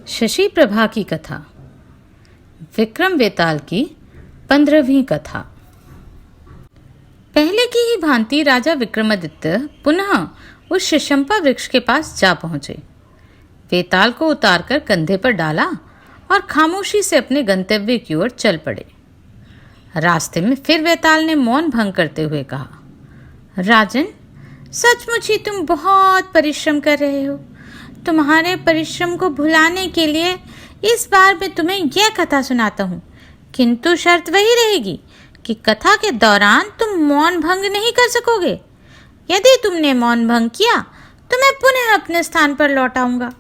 शशि प्रभा की कथा। विक्रम वेताल की 15वीं कथा। पहले की ही भांति राजा विक्रमादित्य पुनः उस शीशंपा वृक्ष के पास जा पहुंचे। वेताल को उतारकर कंधे पर डाला और खामोशी से अपने गंतव्य की ओर चल पड़े। रास्ते में फिर वेताल ने मौन भंग करते हुए कहा, राजन, सचमुच ही तुम बहुत परिश्रम कर रहे हो। तुम्हारे परिश्रम को भुलाने के लिए इस बार मैं तुम्हें यह कथा सुनाता हूँ, किंतु शर्त वही रहेगी कि कथा के दौरान तुम मौन भंग नहीं कर सकोगे। यदि तुमने मौन भंग किया तो मैं पुनः अपने स्थान पर लौट आऊंगा।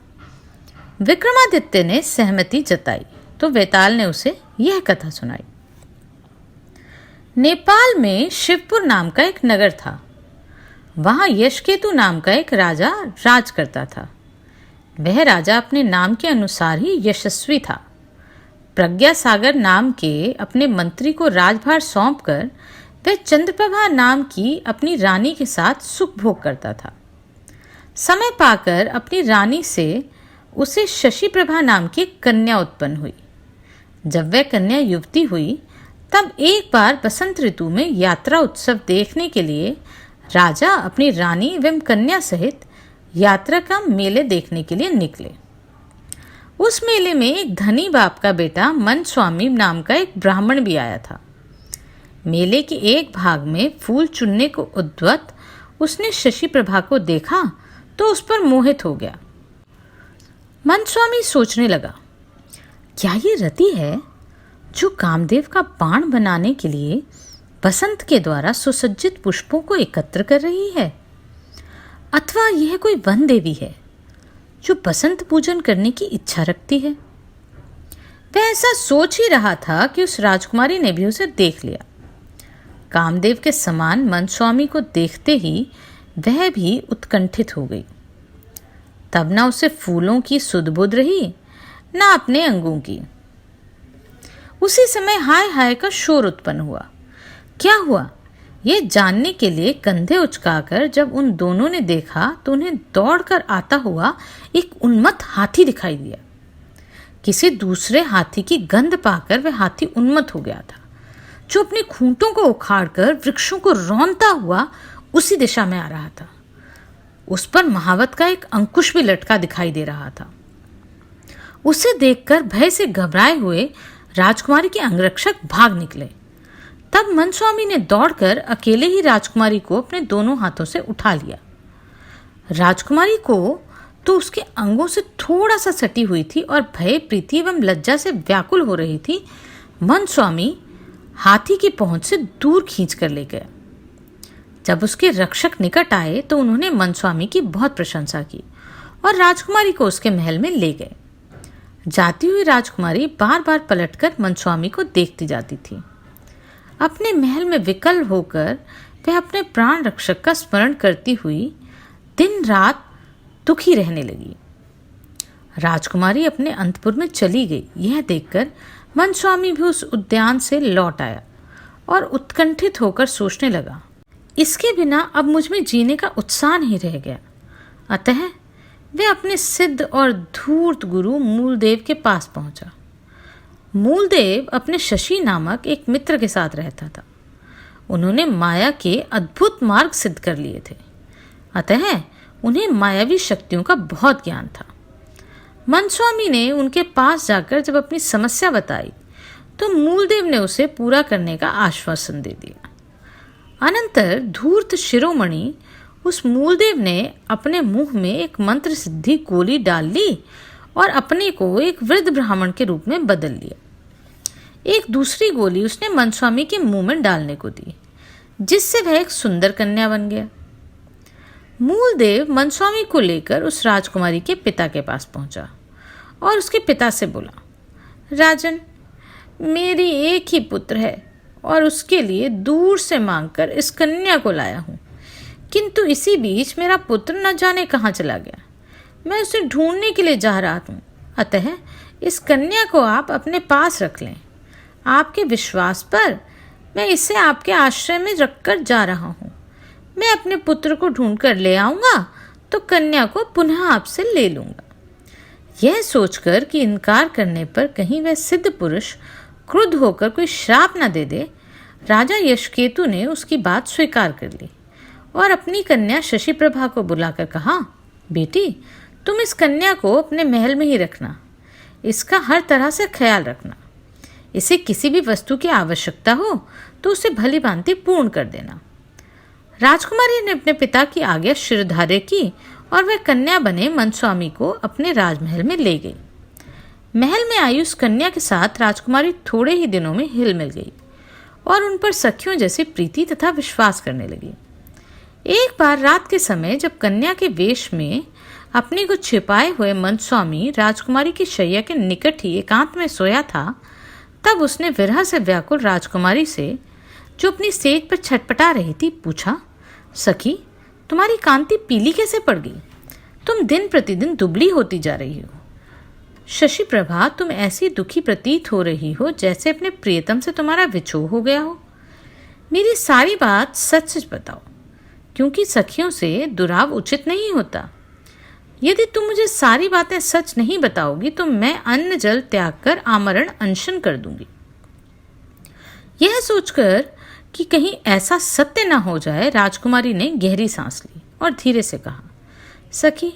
विक्रमादित्य ने सहमति जताई तो वेताल ने उसे यह कथा सुनाई। नेपाल में शिवपुर नाम का एक नगर था। वहां यशकेतु नाम का एक राजा राज करता था। वह राजा अपने नाम के अनुसार ही यशस्वी था। प्रज्ञा सागर नाम के अपने मंत्री को राजभार सौंपकर वह चंद्रप्रभा नाम की अपनी रानी के साथ सुख भोग करता था। समय पाकर अपनी रानी से उसे शशि प्रभा नाम की कन्या उत्पन्न हुई। जब वह कन्या युवती हुई तब एक बार बसंत ऋतु में यात्रा उत्सव देखने के लिए राजा अपनी रानी एवं कन्या सहित यात्रा का मेले देखने के लिए निकले। उस मेले में एक धनी बाप का बेटा मनस्वामी नाम का एक ब्राह्मण भी आया था। मेले के एक भाग में फूल चुनने को उद्वत उसने शशि प्रभा को देखा तो उस पर मोहित हो गया। मनस्वामी सोचने लगा, क्या ये रति है जो कामदेव का बाण बनाने के लिए बसंत के द्वारा सुसज्जित पुष्पों को एकत्र कर रही है, अथवा यह कोई वन देवी है जो बसंत पूजन करने की इच्छा रखती है। वह ऐसा सोच ही रहा था कि उस राजकुमारी ने भी उसे देख लिया। कामदेव के समान मनस्वामी को देखते ही वह भी उत्कंठित हो गई। तब ना उसे फूलों की सुध-बुध रही, ना अपने अंगों की। उसी समय हाय हाय का शोर उत्पन्न हुआ। क्या हुआ, ये जानने के लिए कंधे उचकाकर जब उन दोनों ने देखा तो उन्हें दौड़कर आता हुआ एक उन्मत्त हाथी दिखाई दिया। किसी दूसरे हाथी की गंध पाकर वह हाथी उन्मत्त हो गया था, जो अपने खूंटों को उखाड़कर वृक्षों को रौंदता हुआ उसी दिशा में आ रहा था। उस पर महावत का एक अंकुश भी लटका दिखाई दे रहा था। उसे देखकर भय से घबराए हुए राजकुमारी के अंगरक्षक भाग निकले। तब मनस्वामी ने दौड़कर अकेले ही राजकुमारी को अपने दोनों हाथों से उठा लिया। राजकुमारी को तो उसके अंगों से थोड़ा सा सटी हुई थी और भय, प्रीति एवं लज्जा से व्याकुल हो रही थी। मनस्वामी हाथी की पहुंच से दूर खींच कर ले गया। जब उसके रक्षक निकट आए तो उन्होंने मनस्वामी की बहुत प्रशंसा की और राजकुमारी को उसके महल में ले गए। जाती हुई राजकुमारी बार बार पलटकर मनस्वामी को देखती जाती थी। अपने महल में विकल होकर वह अपने प्राण रक्षक का स्मरण करती हुई दिन रात दुखी रहने लगी। राजकुमारी अपने अंतपुर में चली गई। यह देखकर मनस्वामी भी उस उद्यान से लौट आया और उत्कंठित होकर सोचने लगा, इसके बिना अब मुझ में जीने का उत्साह नहीं रह गया। अतः वह अपने सिद्ध और धूर्त गुरु मूलदेव के पास पहुंचा। मूलदेव अपने शशि नामक एक मित्र के साथ रहता था। उन्होंने माया के अद्भुत मार्ग सिद्ध कर लिए थे, अतः उन्हें मायावी शक्तियों का बहुत ज्ञान था। मनस्वामी ने उनके पास जाकर जब अपनी समस्या बताई तो मूलदेव ने उसे पूरा करने का आश्वासन दे दिया। अनंतर धूर्त शिरोमणि उस मूलदेव ने अपने मुंह में एक मंत्र सिद्धि गोली डाल ली और अपने को एक वृद्ध ब्राह्मण के रूप में बदल लिया। एक दूसरी गोली उसने मनस्वामी के मुंह में डालने को दी, जिससे वह एक सुंदर कन्या बन गया। मूलदेव मनस्वामी को लेकर उस राजकुमारी के पिता के पास पहुंचा और उसके पिता से बोला, राजन, मेरी एक ही पुत्र है और उसके लिए दूर से मांगकर इस कन्या को लाया हूँ, किंतु इसी बीच मेरा पुत्र न जाने कहाँ चला गया। मैं उसे ढूंढने के लिए जा रहा हूँ, अतः इस कन्या को आप अपने पास रख लें। आपके विश्वास पर मैं इसे आपके आश्रय में रखकर जा रहा हूँ। मैं अपने पुत्र को ढूंढकर ले आऊँगा तो कन्या को पुनः आपसे ले लूँगा। यह सोचकर कि इनकार करने पर कहीं वह सिद्ध पुरुष क्रुद्ध होकर कोई श्राप न दे दे, राजा यशकेतु ने उसकी बात स्वीकार कर ली और अपनी कन्या शशि प्रभा को बुलाकर कहा, बेटी, तुम इस कन्या को अपने महल में ही रखना। इसका हर तरह से ख्याल रखना। इसे किसी भी वस्तु की आवश्यकता हो तो उसे भली भांति पूर्ण कर देना। राजकुमारी ने अपने पिता की आज्ञा शिरधार्य की और वह कन्या बने मनस्वामी को अपने राजमहल में ले गई। महल में आई उस कन्या के साथ राजकुमारी थोड़े ही दिनों में हिल मिल गई और उन पर सखियों जैसी प्रीति तथा विश्वास करने लगी। एक बार रात के समय जब कन्या के वेश में अपने को छिपाए हुए मनस्वामी राजकुमारी की शैया के निकट ही एकांत में सोया था, तब उसने विरह से व्याकुल राजकुमारी से, जो अपनी सेज पर छटपटा रही थी, पूछा, सखी, तुम्हारी कांति पीली कैसे पड़ गई? तुम दिन प्रतिदिन दुबली होती जा रही हो। शशि प्रभा, तुम ऐसी दुखी प्रतीत हो रही हो जैसे अपने प्रियतम से तुम्हारा विछोह हो गया हो। मेरी सारी बात सच सच बताओ, क्योंकि सखियों से दुराव उचित नहीं होता। यदि तुम मुझे सारी बातें सच नहीं बताओगी तो मैं अन्न जल त्याग कर आमरण अनशन कर दूंगी। यह सोचकर कि कहीं ऐसा सत्य न हो जाए, राजकुमारी ने गहरी सांस ली और धीरे से कहा, सखी,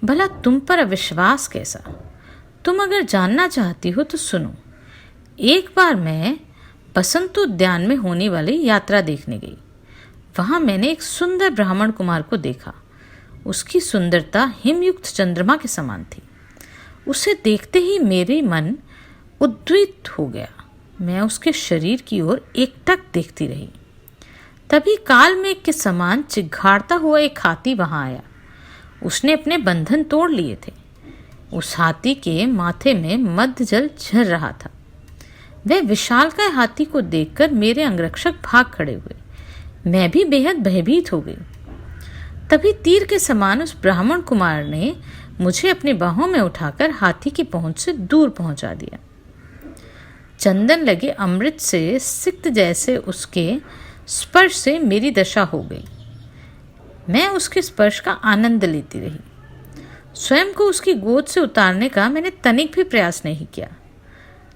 भला तुम पर अविश्वास कैसा? तुम अगर जानना चाहती हो तो सुनो। एक बार मैं बसंतोद्यान में होने वाली यात्रा देखने गई। वहां मैंने एक सुंदर ब्राह्मण कुमार को देखा। उसकी सुंदरता हिमयुक्त चंद्रमा के समान थी। उसे देखते ही मेरे मन उद्विग्न हो गया। मैं उसके शरीर की ओर एकटक देखती रही। तभी काल मेघ के समान चिघाड़ता हुआ एक हाथी वहां आया। उसने अपने बंधन तोड़ लिए थे। उस हाथी के माथे में मध्य जल झर रहा था। वह विशालकाय हाथी को देखकर मेरे अंगरक्षक भाग खड़े हुए। मैं भी बेहद भयभीत हो गई। तभी तीर के समान उस ब्राह्मण कुमार ने मुझे अपनी बाहों में उठाकर हाथी की पहुंच से दूर पहुंचा दिया। चंदन लगे अमृत से सिक्त जैसे उसके स्पर्श से मेरी दशा हो गई। मैं उसके स्पर्श का आनंद लेती रही। स्वयं को उसकी गोद से उतारने का मैंने तनिक भी प्रयास नहीं किया।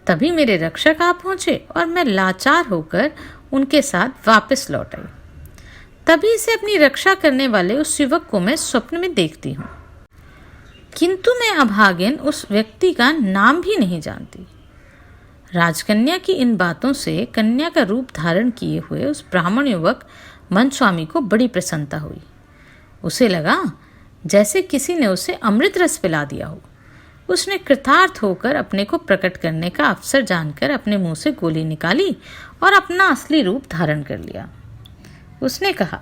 तभी मेरे रक्षक आ पहुंचे और मैं लाचार होकर उनके साथ वापस लौट आई। तभी से अपनी रक्षा करने वाले उस युवक को मैं स्वप्न में देखती हूँ, किंतु मैं अभागिन उस व्यक्ति का नाम भी नहीं जानती। राजकन्या की इन बातों से कन्या का रूप धारण किए हुए उस ब्राह्मण युवक मनस्वामी को बड़ी प्रसन्नता हुई। उसे लगा जैसे किसी ने उसे अमृत रस पिला दिया हो। उसने कृतार्थ होकर अपने को प्रकट करने का अवसर जानकर अपने मुंह से गोली निकाली और अपना असली रूप धारण कर लिया। उसने कहा,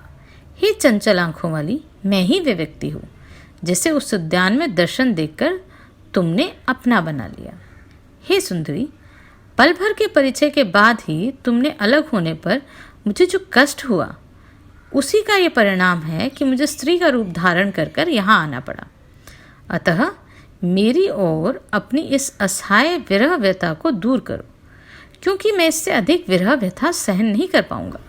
हे चंचल आंखों वाली, मैं ही वे व्यक्ति हूँ जिसे उस उद्यान में दर्शन देकर तुमने अपना बना लिया। हे सुंदरी, पल भर के परिचय के बाद ही तुमने अलग होने पर मुझे जो कष्ट हुआ, उसी का ये परिणाम है कि मुझे स्त्री का रूप धारण कर कर यहाँ आना पड़ा। अतः मेरी ओर अपनी इस असहाय विरह व्यथा को दूर करो, क्योंकि मैं इससे अधिक विरह व्यथा सहन नहीं कर पाऊंगा।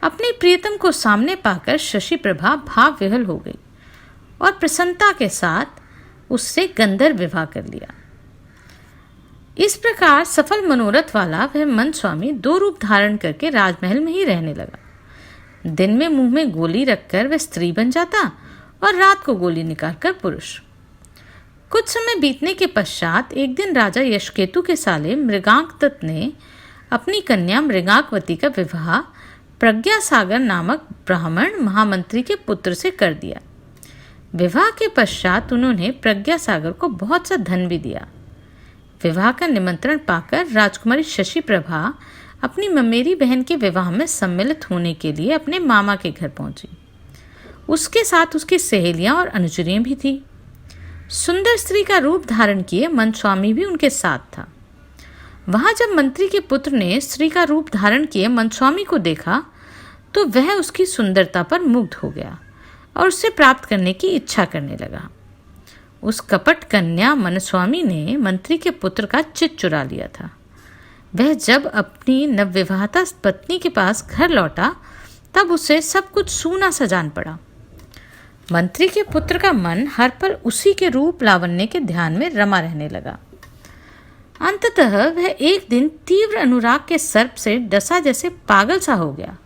अपने प्रियतम को सामने पाकर शशि प्रभा भाव विहल हो गई और प्रसन्नता के साथ उससे गंधर्व विवाह कर लिया। इस प्रकार सफल मनोरथ वाला वह मनस्वामी 2 रूप धारण करके राजमहल में ही रहने लगा। दिन में मुंह में गोली रखकर वह स्त्री बन जाता और रात को गोली निकालकर पुरुष। कुछ समय बीतने के पश्चात एक दिन राजा यशकेतु के साले मृगांकदत्त ने अपनी कन्या मृगांकवती का विवाह प्रज्ञासागर नामक ब्राह्मण महामंत्री के पुत्र से कर दिया। विवाह के पश्चात उन्होंने प्रज्ञासागर को बहुत सा धन भी दिया। विवाह का निमंत्रण पाकर राजकुमारी शशि प्रभा अपनी ममेरी बहन के विवाह में सम्मिलित होने के लिए अपने मामा के घर पहुंची। उसके साथ उसकी सहेलियां और अनुचरियां भी थी। सुंदर स्त्री का रूप धारण किए मनस्वामी भी उनके साथ था। वहां जब मंत्री के पुत्र ने स्त्री का रूप धारण किए मनस्वामी को देखा तो वह उसकी सुंदरता पर मुग्ध हो गया और उससे प्राप्त करने की इच्छा करने लगा। उस कपट कन्या मनस्वामी ने मंत्री के पुत्र का चित्त चुरा लिया था। वह जब अपनी नवविवाहिता पत्नी के पास घर लौटा तब उसे सब कुछ सूना सा जान पड़ा। मंत्री के पुत्र का मन हर पल उसी के रूप लावण्य के ध्यान में रमा रहने लगा। अंततः वह एक दिन तीव्र अनुराग के सर्प से डसा जैसे पागल सा हो गया।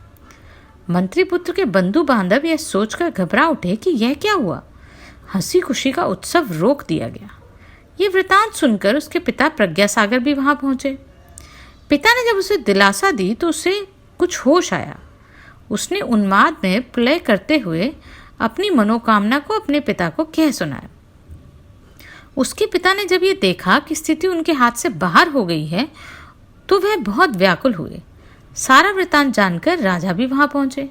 मंत्री पुत्र के बंधु बांधव यह सोचकर घबरा उठे कि यह क्या हुआ। हंसी खुशी का उत्सव रोक दिया गया। ये वृतांत सुनकर उसके पिता प्रज्ञासागर भी वहां पहुंचे। पिता ने जब उसे दिलासा दी तो उसे कुछ होश आया। उसने उन्माद में प्रलय करते हुए अपनी मनोकामना को अपने पिता को कह सुनाया। उसके पिता ने जब ये देखा कि स्थिति उनके हाथ से बाहर हो गई है तो वह बहुत व्याकुल हुए। सारा वृतांत जानकर राजा भी वहां पहुंचे।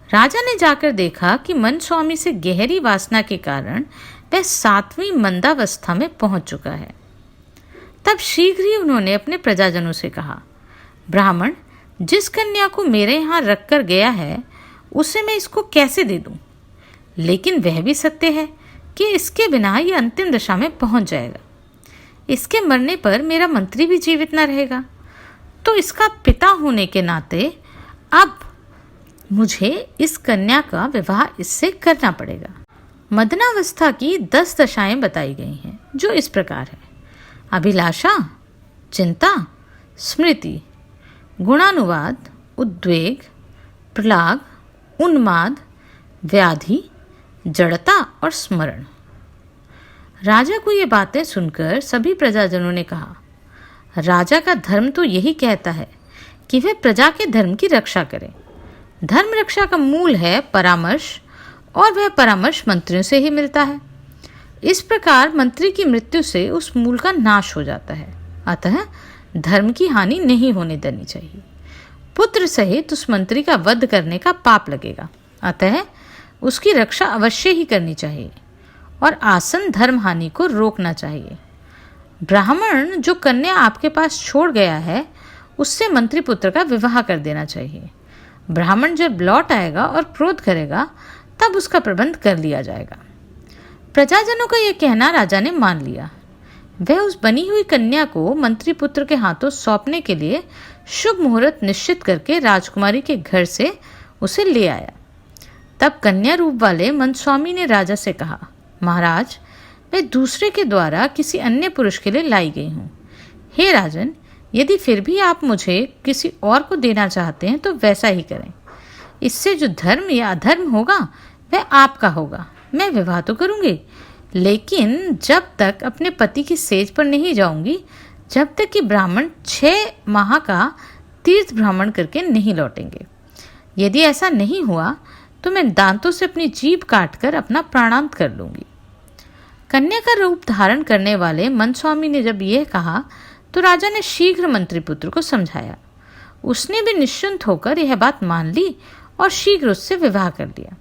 राजा ने जाकर देखा कि मन स्वामी से गहरी वासना के कारण वह 7वीं मंदावस्था में पहुंच चुका है। तब शीघ्र ही उन्होंने अपने प्रजाजनों से कहा, ब्राह्मण जिस कन्या को मेरे यहाँ रख कर गया है उसे मैं इसको कैसे दे दूं? लेकिन वह भी सत्य है कि इसके बिना ये अंतिम दशा में पहुंच जाएगा। इसके मरने पर मेरा मंत्री भी जीवित न रहेगा, तो इसका पिता होने के नाते अब मुझे इस कन्या का विवाह इससे करना पड़ेगा। मदनावस्था की 10 दशाएं बताई गई हैं, जो इस प्रकार है: अभिलाषा, चिंता, स्मृति, गुणानुवाद, उद्वेग, प्रलाग, उन्माद, व्याधि, जड़ता और स्मरण। राजा को ये बातें सुनकर सभी प्रजाजनों ने कहा, राजा का धर्म तो यही कहता है कि वह प्रजा के धर्म की रक्षा करे। धर्म रक्षा का मूल है परामर्श, और वह परामर्श मंत्रियों से ही मिलता है। इस प्रकार मंत्री की मृत्यु से उस मूल का नाश हो जाता है। अतः धर्म की हानि नहीं होने देनी चाहिए। पुत्र सहित उस मंत्री का वध करने का पाप लगेगा, अतः उसकी रक्षा अवश्य ही करनी चाहिए और आसन धर्म हानि को रोकना चाहिए। ब्राह्मण जो कन्या आपके पास छोड़ गया है उससे मंत्री पुत्र का विवाह कर देना चाहिए। ब्राह्मण जब लौट आएगा और क्रोध करेगा तब उसका प्रबंध कर लिया जाएगा। प्रजाजनों का यह कहना राजा ने मान लिया। वह उस बनी हुई कन्या को मंत्री पुत्र के हाथों सौंपने के लिए शुभ मुहूर्त निश्चित करके राजकुमारी के घर से उसे ले आया। तब कन्या रूप वाले मनस्वामी ने राजा से कहा, महाराज मैं दूसरे के द्वारा किसी अन्य पुरुष के लिए लाई गई हूँ। हे राजन, यदि फिर भी आप मुझे किसी और को देना चाहते हैं तो वैसा ही करें। इससे जो धर्म या अधर्म होगा वह आपका होगा। मैं विवाह तो करूँगी, लेकिन जब तक अपने पति की सेज पर नहीं जाऊंगी, जब तक कि ब्राह्मण 6 माह का तीर्थ भ्रमण करके नहीं लौटेंगे। यदि ऐसा नहीं हुआ तो मैं दांतों से अपनी जीभ काटकर अपना प्राणांत कर लूंगी। कन्या का रूप धारण करने वाले मनस्वामी ने जब यह कहा तो राजा ने शीघ्र मंत्रीपुत्र को समझाया। उसने भी निश्चिंत होकर यह बात मान ली और शीघ्र उससे विवाह कर लिया।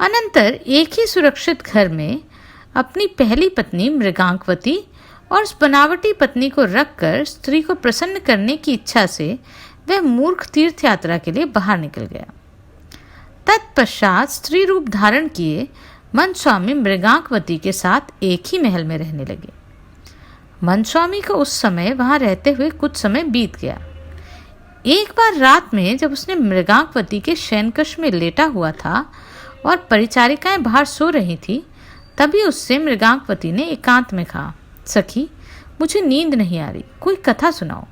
अनंतर एक ही सुरक्षित घर में अपनी पहली पत्नी मृगांकवती और उस बनावटी पत्नी को रखकर स्त्री को प्रसन्न करने की इच्छा से वह मूर्ख तीर्थ यात्रा के लिए बाहर निकल गया। तत्पश्चात स्त्री रूप धारण किए मनस्वामी मृगांकवती के साथ एक ही महल में रहने लगे। मनस्वामी को उस समय वहां रहते हुए कुछ समय बीत गया। एक बार रात में जब उसने मृगांकवती के शयनकक्ष में लेटा हुआ था और परिचारिकाएं बाहर सो रही थी, तभी उससे मृगांकवती ने एकांत में कहा, सखी मुझे नींद नहीं आ रही, कोई कथा सुनाओ।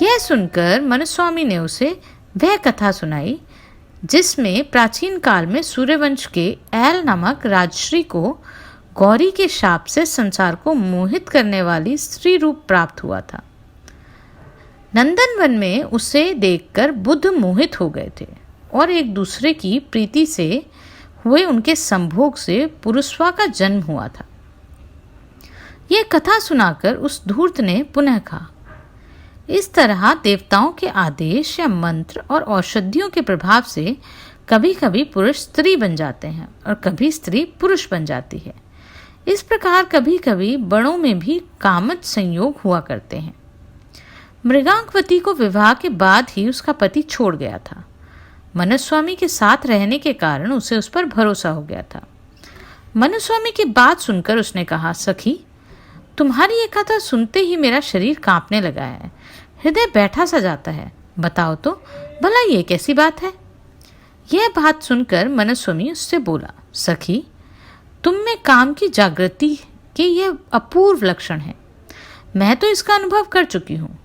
यह सुनकर मनस्वामी ने उसे वह कथा सुनाई जिसमें प्राचीन काल में सूर्यवंश के ऐल नामक राजश्री को गौरी के शाप से संसार को मोहित करने वाली स्त्री रूप प्राप्त हुआ था। नंदनवन में उसे देखकर बुद्ध मोहित हो गए थे और एक दूसरे की प्रीति से हुए उनके संभोग से पुरुषवा का जन्म हुआ था। यह कथा सुनाकर उस धूर्त ने पुनः कहा, इस तरह देवताओं के आदेश या मंत्र और औषधियों के प्रभाव से कभी कभी पुरुष स्त्री बन जाते हैं और कभी स्त्री पुरुष बन जाती है। इस प्रकार कभी कभी बड़ों में भी कामद संयोग हुआ करते हैं। मृगांकवती को विवाह के बाद ही उसका पति छोड़ गया था। मनस्वामी के साथ रहने के कारण उसे उस पर भरोसा हो गया था। मनस्वामी की बात सुनकर उसने कहा, सखी तुम्हारी ये कथा सुनते ही मेरा शरीर कांपने लगा है, हृदय बैठा सा जाता है। बताओ तो भला ये कैसी बात है? यह बात सुनकर मनस्वामी उससे बोला, सखी, तुम में काम की जागृति के यह अपूर्व लक्षण है। मैं तो इसका अनुभव कर चुकी हूँ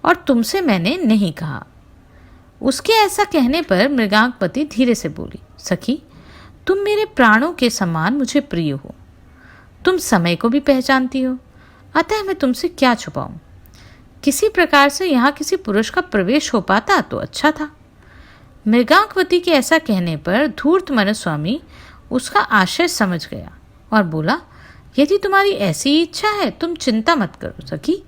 और तुमसे मैंने नहीं कहा। उसके ऐसा कहने पर मृगांकवती धीरे से बोली, सखी, तुम मेरे प्राणों के समान मुझे प्रिय हो। तुम समय को भी पहचानती हो, अतः मैं तुमसे क्या छुपाऊं। किसी प्रकार से यहाँ किसी पुरुष का प्रवेश हो पाता तो अच्छा था। मृगांकवती के ऐसा कहने पर धूर्त मनस्वामी उसका आशय समझ गया और बोला, यदि तुम्हारी ऐसी इच्छा है तुम चिंता मत करो सखी।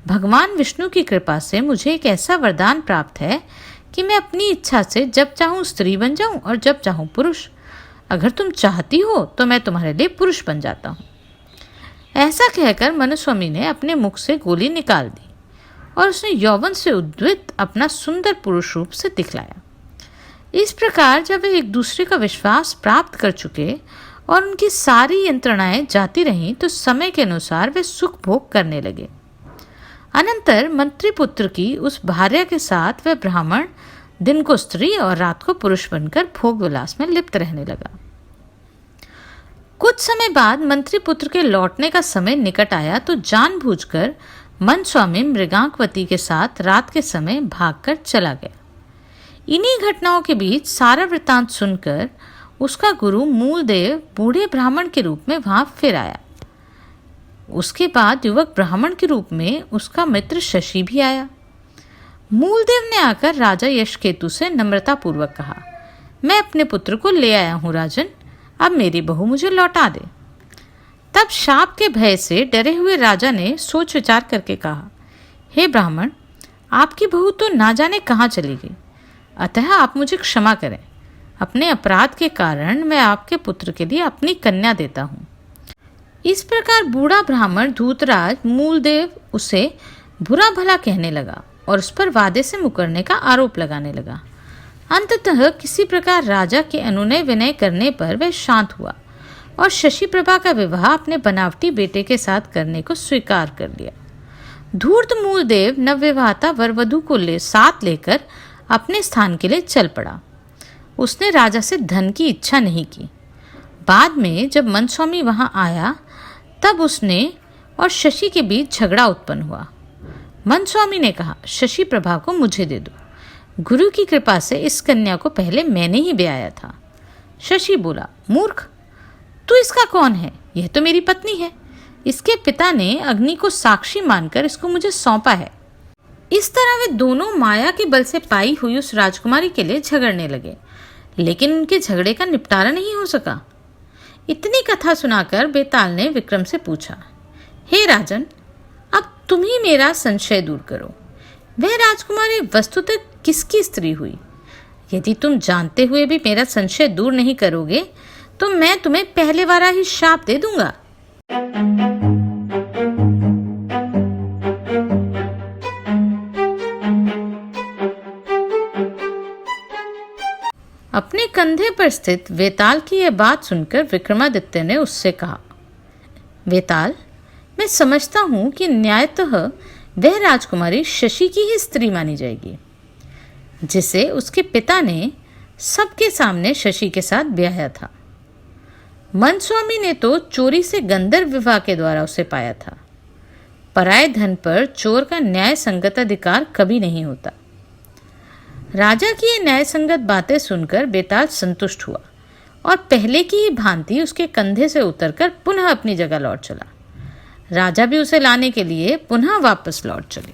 भगवान विष्णु की कृपा से मुझे एक ऐसा वरदान प्राप्त है कि मैं अपनी इच्छा से जब चाहूँ स्त्री बन जाऊँ और जब चाहूँ पुरुष। अगर तुम चाहती हो तो मैं तुम्हारे लिए पुरुष बन जाता हूँ। ऐसा कहकर मनस्वामी ने अपने मुख से गोली निकाल दी और उसने यौवन से उद्वित अपना सुंदर पुरुष रूप से दिखलाया। इस प्रकार जब वे एक दूसरे का विश्वास प्राप्त कर चुके और उनकी सारी यंत्रणाएं जाती रहीं तो समय के अनुसार वे सुख भोग करने लगे। अनंतर मंत्री पुत्र की उस भार्या के साथ वह ब्राह्मण दिन को स्त्री और रात को पुरुष बनकर भोग विलास में लिप्त रहने लगा। कुछ समय बाद मंत्री पुत्र के लौटने का समय निकट आया तो जानबूझकर मनस्वामी मृगांकवती के साथ रात के समय भागकर चला गया। इन्हीं घटनाओं के बीच सारा वृत्तांत सुनकर उसका गुरु मूलदेव बूढ़े ब्राह्मण के रूप में वहां फिर आया। उसके बाद युवक ब्राह्मण के रूप में उसका मित्र शशि भी आया। मूलदेव ने आकर राजा यशकेतु से नम्रतापूर्वक कहा, मैं अपने पुत्र को ले आया हूँ राजन, अब मेरी बहू मुझे लौटा दे। तब शाप के भय से डरे हुए राजा ने सोच विचार करके कहा, हे ब्राह्मण, आपकी बहू तो ना जाने कहाँ चली गई, अतः आप मुझे क्षमा करें। अपने अपराध के कारण मैं आपके पुत्र के लिए अपनी कन्या देता हूँ। इस प्रकार बूढ़ा ब्राह्मण धूतराज मूलदेव उसे बुरा भला कहने लगा और उस पर वादे से मुकरने का आरोप लगाने लगा। अंततः किसी प्रकार राजा के अनुनय विनय करने पर वह शांत हुआ और शशि प्रभा का विवाह अपने बनावटी बेटे के साथ करने को स्वीकार कर लिया। धूर्त मूलदेव नवविवाहिता वरवधू को साथ लेकर अपने स्थान के लिए चल पड़ा। उसने राजा से धन की इच्छा नहीं की। बाद में जब मनस्वामी वहां आया तब उसने और शशि के बीच झगड़ा उत्पन्न हुआ। मनस्वामी ने कहा, शशि प्रभा को मुझे दे दो। गुरु की कृपा से इस कन्या को पहले मैंने ही ब्याया था। शशि बोला, मूर्ख, तू इसका कौन है? यह तो मेरी पत्नी है। इसके पिता ने अग्नि को साक्षी मानकर इसको मुझे सौंपा है। इस तरह वे दोनों माया के बल से पाई हुई उस राजकुमारी के लिए झगड़ने लगे, लेकिन उनके झगड़े का निपटारा नहीं हो सका। इतनी कथा सुनाकर बेताल ने विक्रम से पूछा, हे राजन, अब तुम ही मेरा संशय दूर करो। वह राजकुमारी वस्तुतः किसकी स्त्री हुई? यदि तुम जानते हुए भी मेरा संशय दूर नहीं करोगे तो मैं तुम्हें पहले वाला ही शाप दे दूंगा। अपने कंधे पर स्थित वेताल की यह बात सुनकर विक्रमादित्य ने उससे कहा, वेताल, मैं समझता हूं कि न्यायतः वह राजकुमारी शशि की ही स्त्री मानी जाएगी, जिसे उसके पिता ने सबके सामने शशि के साथ ब्याया था। मनस्वामी ने तो चोरी से गंधर्व विवाह के द्वारा उसे पाया था। पराये धन पर चोर का न्याय संगत अधिकार कभी नहीं होता। राजा की ये न्याय संगत बातें सुनकर बेताल संतुष्ट हुआ और पहले की ही भांति उसके कंधे से उतरकर पुनः अपनी जगह लौट चला। राजा भी उसे लाने के लिए पुनः वापस लौट चले।